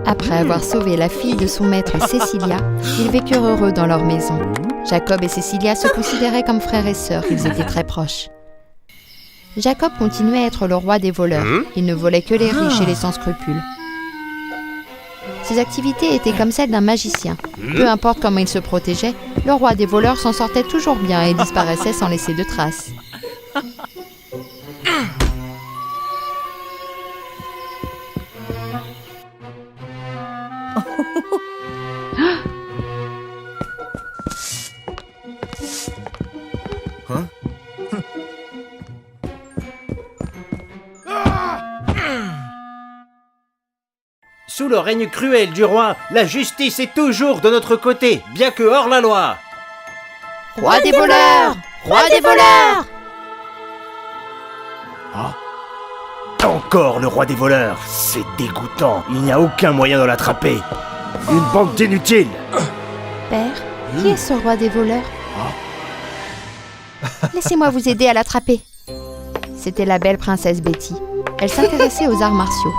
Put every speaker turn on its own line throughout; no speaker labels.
Après avoir sauvé la fille de son maître Cecilia, ils vécurent heureux dans leur maison. Jacob et Cecilia se considéraient comme frères et sœurs, ils étaient très proches. Jacob continuait à être le roi des voleurs. Il ne volait que les riches et les sans scrupules. Ses activités étaient comme celles d'un magicien. Peu importe comment il se protégeait, le roi des voleurs s'en sortait toujours bien et disparaissait sans laisser de traces.
Sous le règne cruel du roi, la justice est toujours de notre côté, bien que hors la loi.
Roi des voleurs! Roi des voleurs!
Encore le roi des voleurs, c'est dégoûtant. Il n'y a aucun moyen de l'attraper. Une bande d'inutiles.
Père, qui est ce roi des voleurs? Laissez-moi vous aider à l'attraper. C'était la belle princesse Betty. Elle s'intéressait aux arts martiaux.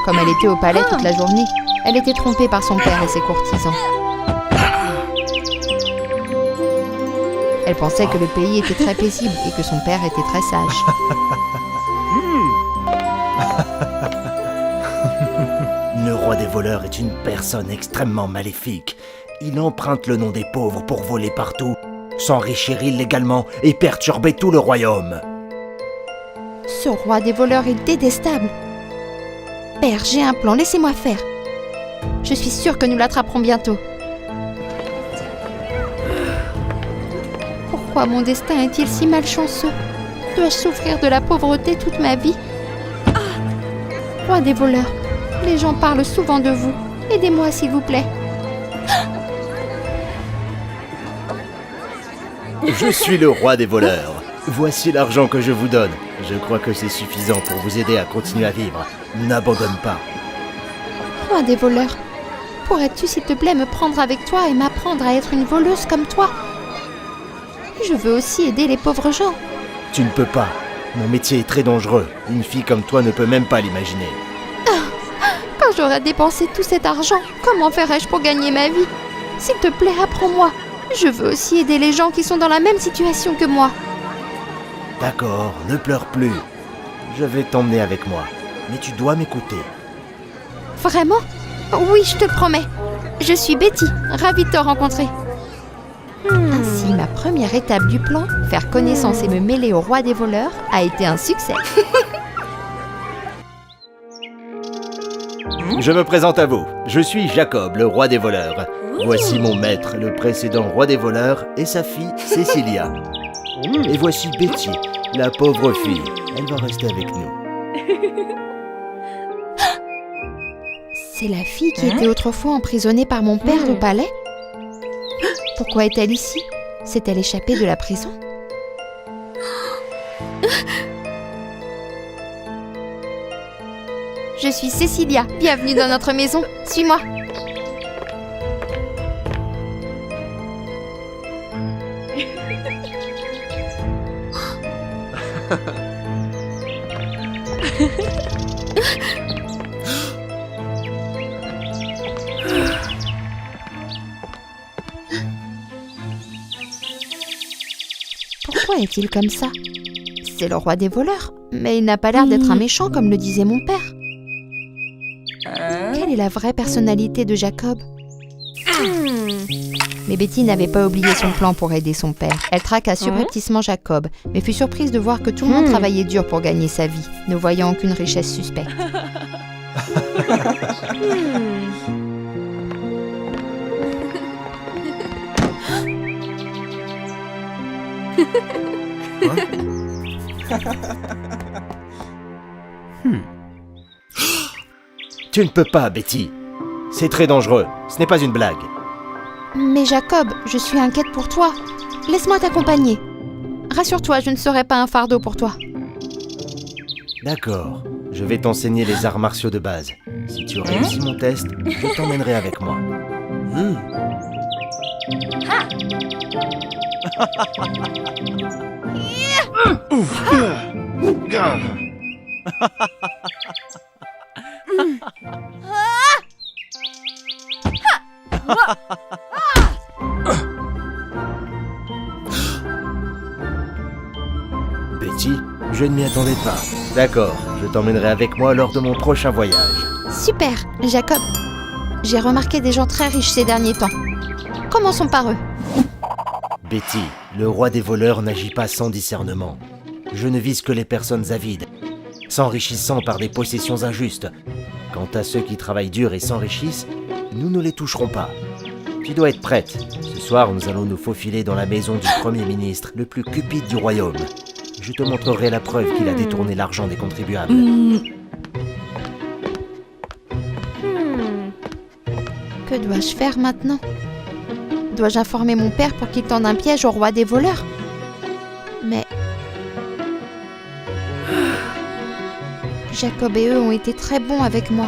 Comme elle était au palais toute la journée, elle était trompée par son père et ses courtisans. Elle pensait que le pays était très paisible et que son père était très sage.
Le roi des voleurs est une personne extrêmement maléfique. Il emprunte le nom des pauvres pour voler partout, s'enrichir illégalement et perturber tout le royaume.
Ce roi des voleurs est détestable. Père, j'ai un plan, laissez-moi faire. Je suis sûre que nous l'attraperons bientôt. Pourquoi mon destin est-il si malchanceux? Dois-je souffrir de la pauvreté toute ma vie? Roi des voleurs, les gens parlent souvent de vous. Aidez-moi, s'il vous plaît.
Je suis le roi des voleurs. Voici l'argent que je vous donne. Je crois que c'est suffisant pour vous aider à continuer à vivre. N'abandonne pas.
Roi des voleurs, pourrais-tu s'il te plaît me prendre avec toi et m'apprendre à être une voleuse comme toi? Je veux aussi aider les pauvres gens.
Tu ne peux pas. Mon métier est très dangereux. Une fille comme toi ne peut même pas l'imaginer.
Quand j'aurai dépensé tout cet argent, comment ferai-je pour gagner ma vie? S'il te plaît, apprends-moi. Je veux aussi aider les gens qui sont dans la même situation que moi.
D'accord, ne pleure plus. Je vais t'emmener avec moi. Mais tu dois m'écouter.
Vraiment? Oui, je te le promets. Je suis Betty, ravie de te rencontrer. Ainsi, ma première étape du plan, faire connaissance et me mêler au roi des voleurs, a été un succès.
Je me présente à vous. Je suis Jacob, le roi des voleurs. Voici mon maître, le précédent roi des voleurs, et sa fille, Cecilia. Et voici Betty, la pauvre fille. Elle va rester avec nous.
C'est la fille qui était autrefois emprisonnée par mon père au palais? Pourquoi est-elle ici? S'est-elle échappée de la prison? Je suis Cecilia, bienvenue dans notre maison. Suis-moi. Pourquoi est-il comme ça? C'est le roi des voleurs, mais il n'a pas l'air d'être un méchant comme le disait mon père. Quelle est la vraie personnalité de Jacob? Mais Betty n'avait pas oublié son plan pour aider son père. Elle traqua subrepticement Jacob, mais fut surprise de voir que tout le monde travaillait dur pour gagner sa vie, ne voyant aucune richesse suspecte.
Tu ne peux pas, Betty. C'est très dangereux. Ce n'est pas une blague.
Mais Jacob, je suis inquiète pour toi. Laisse-moi t'accompagner. Rassure-toi, je ne serai pas un fardeau pour toi.
D'accord. Je vais t'enseigner les arts martiaux de base. Si tu réussis mon test, je t'emmènerai avec moi. Betty, je ne m'y attendais pas. D'accord, je t'emmènerai avec moi lors de mon prochain voyage.
Super, Jacob. J'ai remarqué des gens très riches ces derniers temps. Commençons par eux.
Betty, le roi des voleurs n'agit pas sans discernement. Je ne vise que les personnes avides, s'enrichissant par des possessions injustes. Quant à ceux qui travaillent dur et s'enrichissent, nous ne les toucherons pas. Tu dois être prête. Ce soir, nous allons nous faufiler dans la maison du Premier ministre, le plus cupide du royaume. Je te montrerai la preuve qu'il a détourné l'argent des contribuables.
Que dois-je faire maintenant? Dois-je informer mon père pour qu'il tende un piège au roi des voleurs? Mais... Jacob et eux ont été très bons avec moi.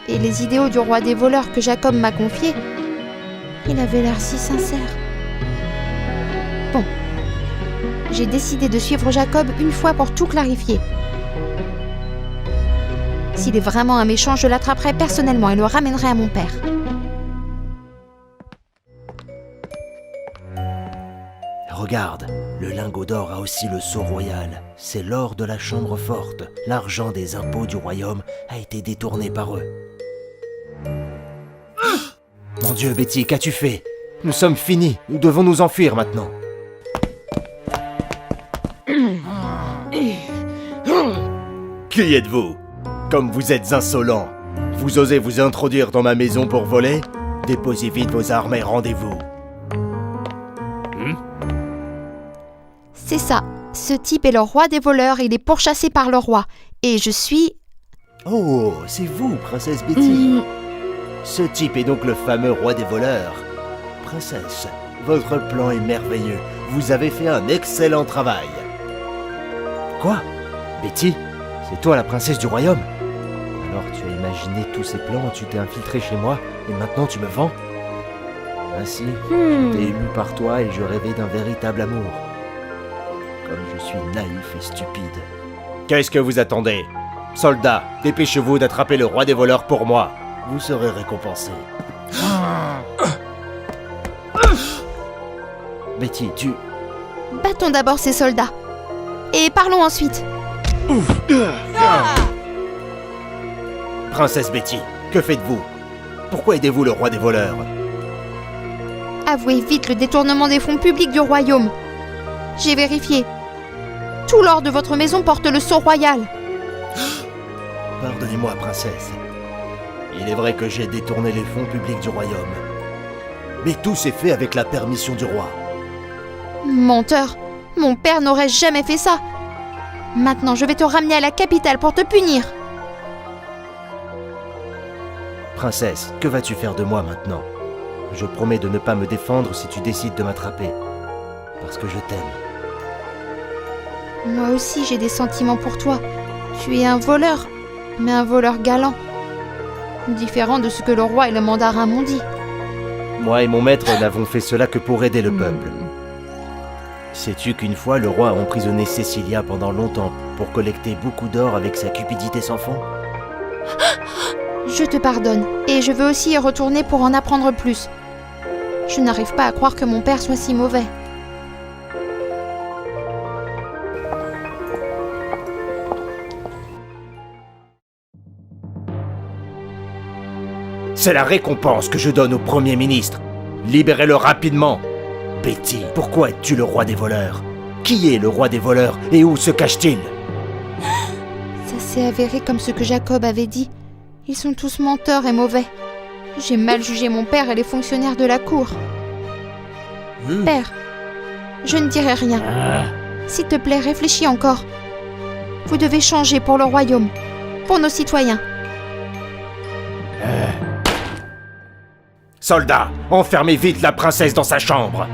Et les idéaux du roi des voleurs que Jacob m'a confiés, il avait l'air si sincère. Bon, j'ai décidé de suivre Jacob une fois pour tout clarifier. S'il est vraiment un méchant, je l'attraperai personnellement et le ramènerai à mon père.
Regarde, le lingot d'or a aussi le sceau royal. C'est l'or de la chambre forte. L'argent des impôts du royaume a été détourné par eux. Mon Dieu, Betty, qu'as-tu fait? Nous sommes finis. Nous devons nous enfuir maintenant. Qui êtes-vous? Comme vous êtes insolent, vous osez vous introduire dans ma maison pour voler? Déposez vite vos armes et rendez-vous.
C'est ça. Ce type est le roi des voleurs, il est pourchassé par le roi. Et je suis...
Oh, c'est vous, princesse Betty. Ce type est donc le fameux roi des voleurs. Princesse, votre plan est merveilleux. Vous avez fait un excellent travail. Quoi? Betty? C'est toi la princesse du royaume? Alors tu as imaginé tous ces plans, tu t'es infiltré chez moi, et maintenant tu me vends? Ainsi, j'étais ému par toi et je rêvais d'un véritable amour. Comme je suis naïf et stupide. Qu'est-ce que vous attendez? Soldats, dépêchez-vous d'attraper le roi des voleurs pour moi. Vous serez récompensés. Betty, tu...
Battons d'abord ces soldats. Et parlons ensuite.
Princesse Betty, que faites-vous? Pourquoi aidez-vous le roi des voleurs?
Avouez vite le détournement des fonds publics du royaume. J'ai vérifié. Tout l'or de votre maison porte le sceau royal.
Pardonnez-moi, princesse. Il est vrai que j'ai détourné les fonds publics du royaume. Mais tout s'est fait avec la permission du roi.
Menteur, mon père n'aurait jamais fait ça. Maintenant, je vais te ramener à la capitale pour te punir.
Princesse, que vas-tu faire de moi maintenant? Je promets de ne pas me défendre si tu décides de m'attraper. Parce que je t'aime.
Moi aussi, j'ai des sentiments pour toi. Tu es un voleur, mais un voleur galant. Différent de ce que le roi et le mandarin m'ont dit.
Moi et mon maître n'avons fait cela que pour aider le peuple. Sais-tu qu'une fois, le roi a emprisonné Cecilia pendant longtemps pour collecter beaucoup d'or avec sa cupidité sans fond?
Je te pardonne, et je veux aussi y retourner pour en apprendre plus. Je n'arrive pas à croire que mon père soit si mauvais.
C'est la récompense que je donne au Premier ministre. Libérez-le rapidement. Betty, pourquoi es-tu le roi des voleurs? Qui est le roi des voleurs et où se cache-t-il?
Ça s'est avéré comme ce que Jacob avait dit. Ils sont tous menteurs et mauvais. J'ai mal jugé mon père et les fonctionnaires de la cour. Père, je ne dirai rien. S'il te plaît, réfléchis encore. Vous devez changer pour le royaume, pour nos citoyens.
Soldats, enfermez vite la princesse dans sa chambre.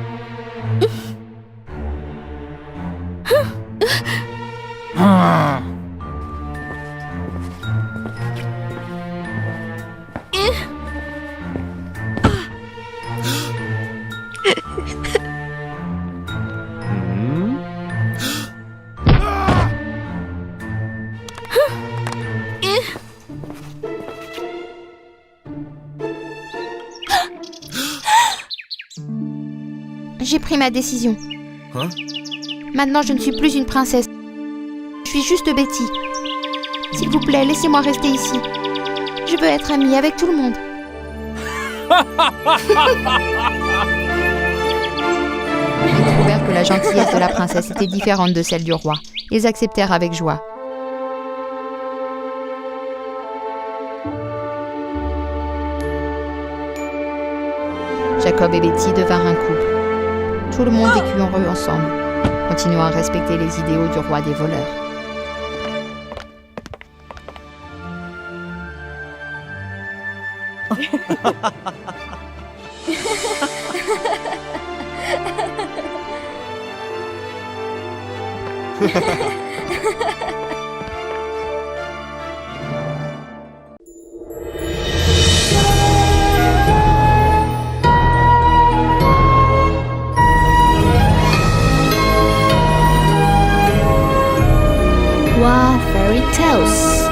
J'ai pris ma décision.
Hein?
Maintenant, je ne suis plus une princesse. Je suis juste Betty. S'il vous plaît, laissez-moi rester ici. Je veux être amie avec tout le monde. Ils trouvèrent que la gentillesse de la princesse était différente de celle du roi. Ils acceptèrent avec joie. Jacob et Betty devinrent un couple. Tout le monde vécut heureux ensemble, continuant à respecter les idéaux du roi des voleurs.
Wow, fairy tales.